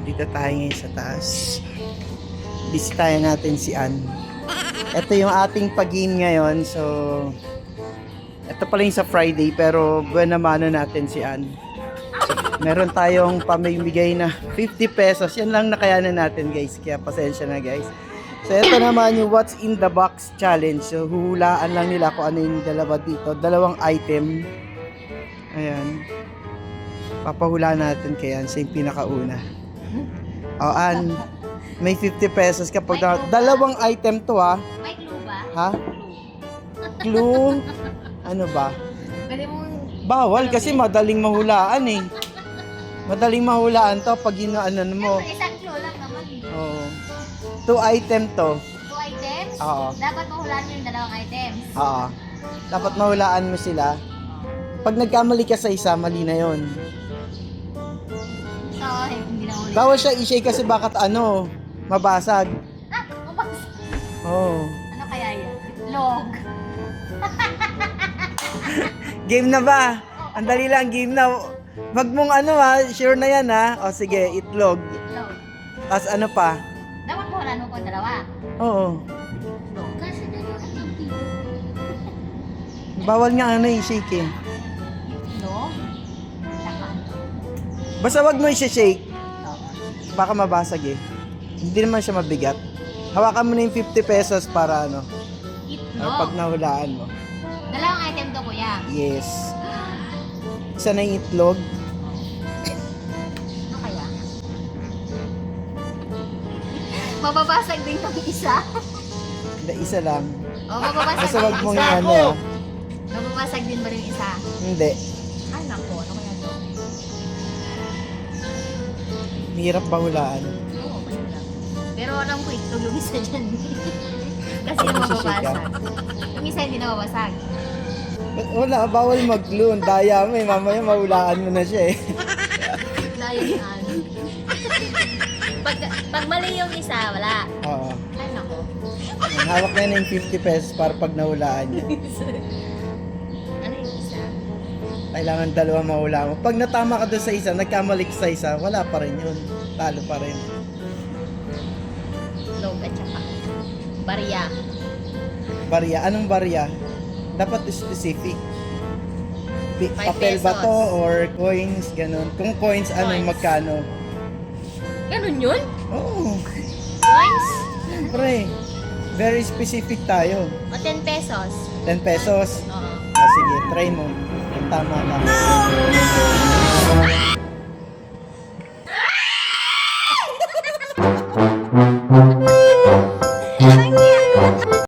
Dito tayo ngayon sa taas. Bisitahin natin si Ann. Ito yung ating pag-game ngayon. So, ito pala yung sa Friday pero buwan naman natin si Ann. Meron tayong pamimigay na 50 pesos. Yan lang nakayanan natin guys. Kaya pasensya na guys. So, ito naman yung What's in the Box Challenge. So, huhulaan lang nila kung ano yung dalawa dito. Dalawang item. Ayan. Papahulaan natin kaya siya yung pinakauna. O, Ann, may 50 pesos kapag dalawang item to ha. May clue ba? Ha? Clue? Ano ba? Pwede mong... Bawal kasi madaling mahulaan eh. Madaling mahulaan to pag ano mo. Isang clue lang naman eh. Oo. 2 item to. 2 items? Oo. Dapat mahulaan mo yung dalawang items. Oo. Dapat mahulaan mo sila. Pag nagkamali ka sa isa, mali na yon. So, hindi na ulit. Bawal siya i-shake kasi bakit mabasag. Ah! Mabags! Oo. Ano kaya yun? Log. Game na ba? Ang dali lang, game na. Wag mong sure na yan ha. O sige, itlog. Log. Tapos ano pa? Dapat mahulaan mo po dalawa. Oo. Log. Kasi dalawa. Bawal nga i-shake eh. Log? Saka. Basta wag mo i-shake. Log. Baka mabasag eh. Hindi naman siya mabigat. Hawakan mo na yung 50 pesos para pag Itlog. nahulaan mo. Dalawang item to, kuya. Yes. Isa na yung itlog. Ano kaya? Mababasag din yung isa. Isa lang. O, mababasag Basta din wag yung mong isa. yung Mababasag din ba rin yung isa? Hindi. Ay, naku. Ano kaya to? Hirap ba hulaan? Oo, basta lang. Pero alam ko itlog yung isa dyan. Kasi Ano yung si Shika? mababasag. Yung isa hindi nababasag. Wala, bawal mag-glue. Ang daya mo eh. Mamaya mahulaan mo na siya eh. Layo ni ano. Pag mali yung isa, wala. Oo. Ay, naku. Hawak na yun yung 50 pesos para pag nahulaan niya. Ano yung isa? Kailangan dalawa mahula mo. Pag natama ka doon sa isa, nagkamali ka sa isa, wala pa rin yun. Talo pa rin. Log at saka. Barya. Barya. Anong barya? Dapat specific. 5 Papel ba pesos. to or coins, ganun. Kung coins, Coins. magkano? Ganun yun? Oo. Coins? Siyempre. Very specific tayo. O 10 pesos? 10 pesos. Oo. Sige, try mo. Kung tama ka.